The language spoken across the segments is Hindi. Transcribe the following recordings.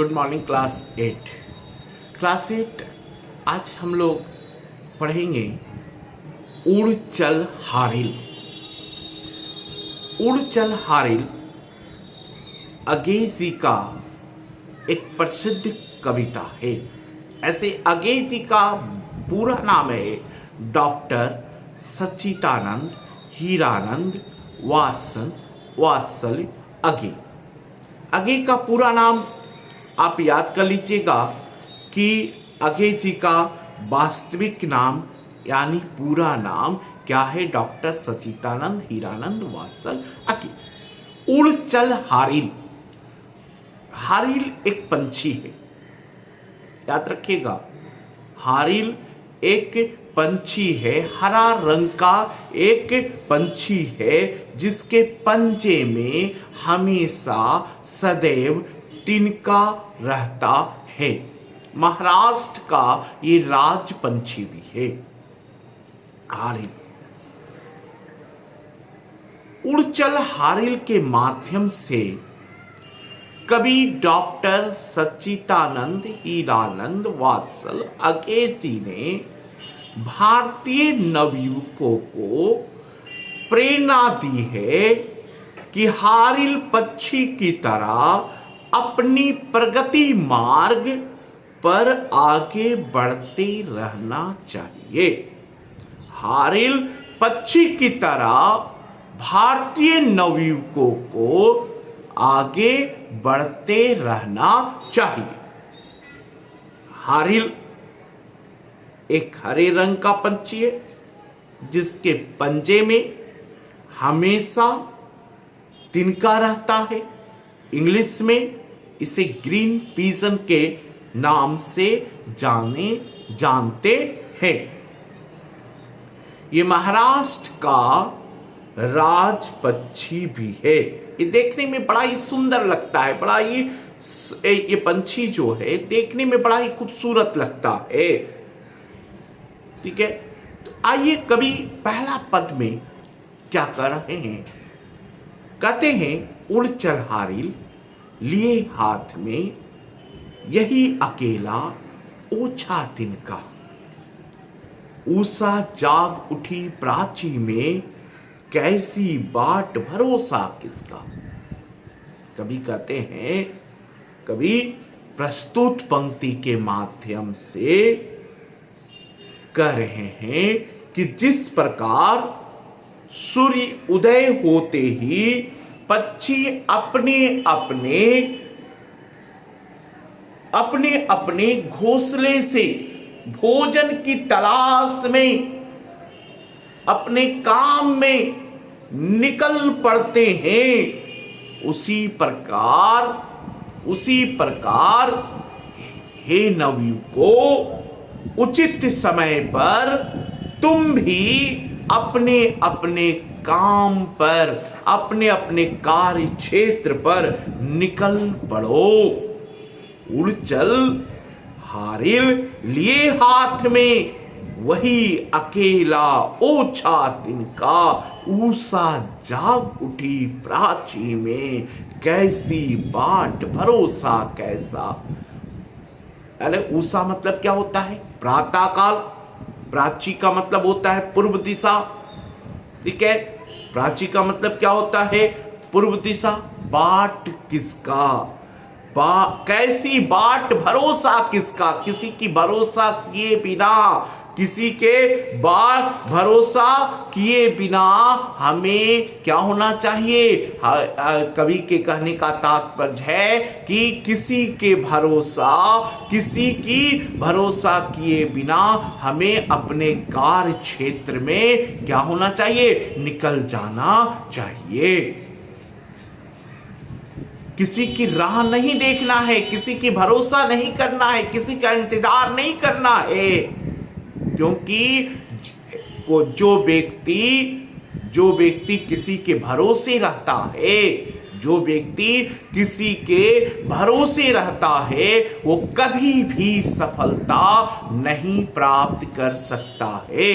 गुड मॉर्निंग क्लास 8 आज हम लोग पढ़ेंगे उड़ चल हारिल। उड़ चल हारिल अगेजी का एक प्रसिद्ध कविता है। ऐसे अगेजी का पूरा नाम है डॉक्टर सच्चिदानंद हीरानंद वात्सल अगे। अगे का पूरा नाम आप याद कर लीजिएगा कि अगे जी का वास्तविक नाम यानी पूरा नाम क्या है? डॉक्टर सच्चिदानंद हीरानंद वात्सल अगे। उड़ चल हारिल। हारिल एक पंछी है, याद रखिएगा। हारिल एक पंछी है, हरा रंग का एक पंछी है जिसके पंजे में हमेशा सदैव तिनका रहता है। महाराष्ट्र का ये राज पंछी भी है हारिल। उड़चल हारिल के माध्यम से कवि डॉक्टर सच्चिदानंद हीरानंद वात्सल अगेजी ने भारतीय नवयुवकों को प्रेरणा दी है कि हारिल पक्षी की तरह अपनी प्रगति मार्ग पर आगे बढ़ते रहना चाहिए। हारिल पक्षी की तरह भारतीय नवयुवकों को आगे बढ़ते रहना चाहिए। हारिल एक हरे रंग का पंछी है जिसके पंजे में हमेशा तिनका रहता है। इंग्लिश में इसे ग्रीन पीजन के नाम से जानते हैं। ये महाराष्ट्र का राज पक्षी भी है। ये देखने में बड़ा ही सुंदर लगता है, बड़ा ही ये पंछी जो है देखने में बड़ा ही खूबसूरत लगता है। ठीक है, तो आइए कवि पहला पद में क्या कर रहे हैं? कहते हैं उड़ चल हारिल लिए हाथ में यही अकेला ओछा तिनका। ऊषा जाग उठी प्राची में कैसी बाट भरोसा किसका। कवि कहते हैं, कवि प्रस्तुत पंक्ति के माध्यम से कह रहे हैं कि जिस प्रकार सूर्य उदय होते ही पक्षी अपने अपने घोंसले से भोजन की तलाश में अपने काम में निकल पड़ते हैं, उसी प्रकार हे नवयुवकों, उचित समय पर तुम भी अपने अपने काम पर, अपने अपने कार्य क्षेत्र पर निकल पड़ो। उड़ चल हारिल लिए हाथ में वही अकेला ओछा तिनका। ऊषा जाग उठी प्राची में कैसी बाट भरोसा कैसा। अरे ऊषा मतलब क्या होता है? प्रातः काल। प्राची का मतलब होता है पूर्व दिशा। ठीक है, प्राची का मतलब क्या होता है? पूर्व दिशा। बाट किसका? कैसी बाट भरोसा किसका? किसी की भरोसा किए बिना, किसी के बात भरोसा किए बिना हमें क्या होना चाहिए? कवि के कहने का तात्पर्य है कि किसी की भरोसा किए बिना हमें अपने कार्य क्षेत्र में क्या होना चाहिए? निकल जाना चाहिए। किसी की राह नहीं देखना है, किसी की भरोसा नहीं करना है, किसी का इंतजार नहीं करना है, क्योंकि जो व्यक्ति किसी के भरोसे रहता है, जो व्यक्ति किसी के भरोसे रहता है वो कभी भी सफलता नहीं प्राप्त कर सकता है।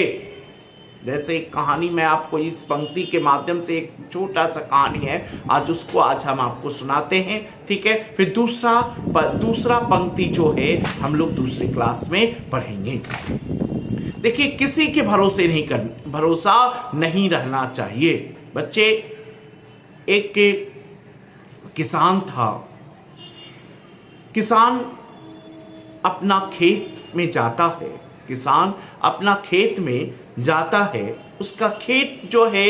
जैसे एक कहानी मैं आपको इस पंक्ति के माध्यम से, एक छोटा सा कहानी है आज हम आपको सुनाते हैं, ठीक है। फिर दूसरा पंक्ति जो है हम लोग दूसरी क्लास में पढ़ेंगे। देखिए, किसी के भरोसा नहीं रहना चाहिए। बच्चे, एक किसान था। किसान अपना खेत में जाता है। किसान अपना खेत में जाता है। उसका खेत जो है,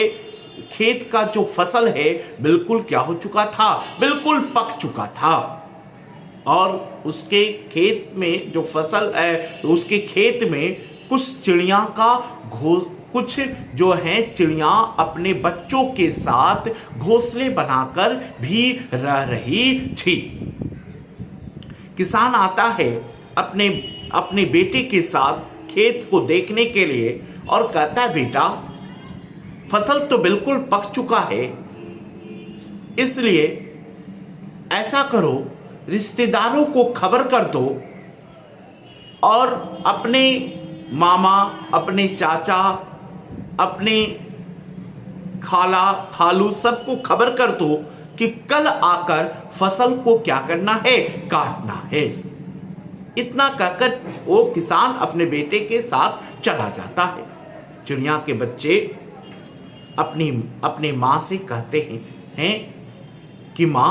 खेत का जो फसल है बिल्कुल क्या हो चुका था, बिल्कुल पक चुका था। और उसके खेत में जो फसल है, उसके खेत में कुछ चिड़िया का कुछ जो है चिड़िया अपने बच्चों के साथ घोंसले बनाकर भी रह रही थी। किसान आता है अपने बेटे के साथ खेत को देखने के लिए और कहता है, बेटा, फसल तो बिल्कुल पक चुका है, इसलिए ऐसा करो, रिश्तेदारों को खबर कर दो और अपने मामा, अपने चाचा, अपने खाला खालू सबको खबर कर दो कि कल आकर फसल को क्या करना है, काटना है। इतना कहकर वो किसान अपने बेटे के साथ चला जाता है। चिड़िया के बच्चे अपने माँ से कहते हैं कि माँ,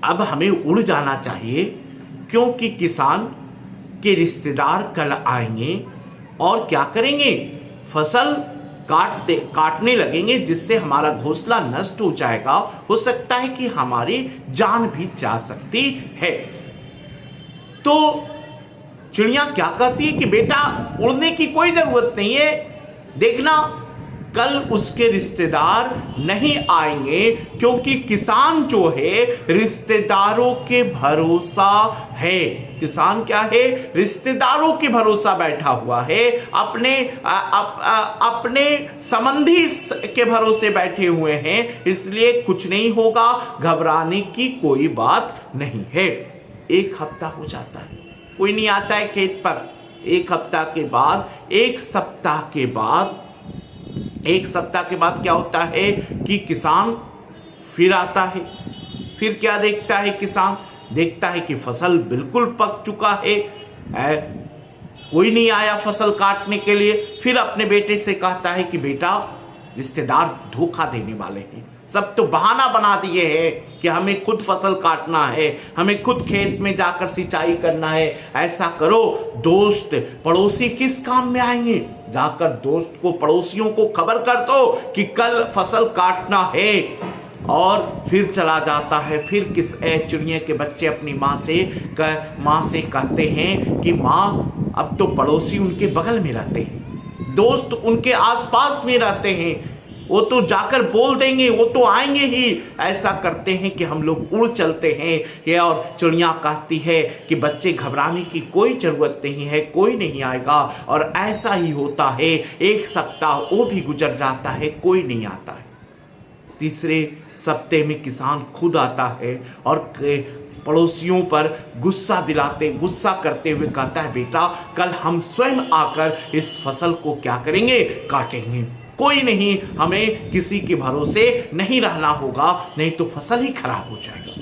अब हमें उड़ जाना चाहिए, क्योंकि किसान के रिश्तेदार कल आएंगे और क्या करेंगे, फसल काटने लगेंगे, जिससे हमारा घोंसला नष्ट हो जाएगा। हो सकता है कि हमारी जान भी जा सकती है। तो चिड़िया क्या कहती है कि बेटा, उड़ने की कोई जरूरत नहीं है, देखना कल उसके रिश्तेदार नहीं आएंगे, क्योंकि किसान जो है रिश्तेदारों के भरोसा है। किसान क्या है, रिश्तेदारों के भरोसा बैठा हुआ है, अपने संबंधी के भरोसे बैठे हुए हैं, इसलिए कुछ नहीं होगा, घबराने की कोई बात नहीं है। एक हफ्ता हो जाता है, कोई नहीं आता है खेत पर। एक हफ्ता के बाद, एक सप्ताह के बाद क्या होता है कि किसान फिर आता है। फिर क्या देखता है किसान, देखता है कि फसल बिल्कुल पक चुका है, कोई नहीं आया फसल काटने के लिए। फिर अपने बेटे से कहता है कि बेटा, रिश्तेदार धोखा देने वाले हैं, सब तो बहाना बना दिए हैं कि हमें खुद फसल काटना है, हमें खुद खेत में जाकर सिंचाई करना है। ऐसा करो, दोस्त पड़ोसी किस काम में आएंगे, जाकर दोस्त को, पड़ोसियों को खबर कर दो कि कल फसल काटना है। और फिर चला जाता है। फिर चिड़िया के बच्चे अपनी माँ से कहते हैं कि माँ, अब तो पड़ोसी उनके बगल में रहते हैं, दोस्त उनके आसपास में रहते हैं, वो तो जाकर बोल देंगे, वो तो आएंगे ही। ऐसा करते हैं कि हम लोग उड़ चलते हैं। और चिड़िया कहती है कि बच्चे, घबराने की कोई ज़रूरत नहीं है, कोई नहीं आएगा। और ऐसा ही होता है। एक सप्ताह वो भी गुजर जाता है, कोई नहीं आता है। तीसरे सप्ताह में किसान खुद आता है और पड़ोसियों पर गुस्सा करते हुए कहता है, बेटा, कल हम स्वयं आकर इस फसल को क्या करेंगे, काटेंगे। कोई नहीं, हमें किसी के भरोसे नहीं रहना होगा, नहीं तो फसल ही खराब हो जाएगा।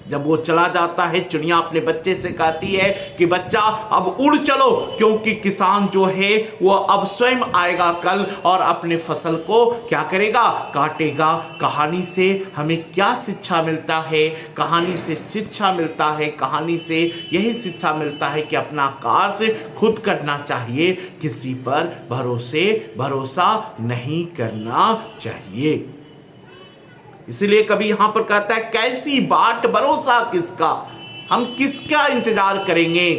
जब वो चला जाता है, चिड़िया अपने बच्चे से कहती है कि बच्चा, अब उड़ चलो, क्योंकि किसान जो है वो अब स्वयं आएगा कल और अपने फसल को क्या करेगा, काटेगा। कहानी से हमें क्या शिक्षा मिलता है, कहानी से शिक्षा मिलता है, कहानी से यही शिक्षा मिलता है कि अपना कार्य खुद करना चाहिए, किसी पर भरोसा नहीं करना चाहिए। इसलिए कभी यहां पर कहता है, कैसी बाट भरोसा किसका, हम किसका इंतजार करेंगे।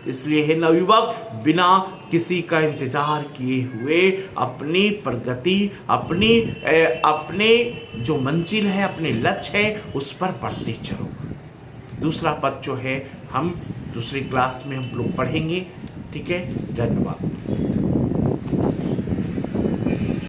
इसलिए हे नवयुवक, बिना किसी का इंतजार किए हुए अपनी प्रगति, अपने जो मंजिल है, अपने लक्ष्य है, उस पर बढ़ते चलो। दूसरा पद जो है हम दूसरी क्लास में हम लोग पढ़ेंगे। ठीक है, धन्यवाद।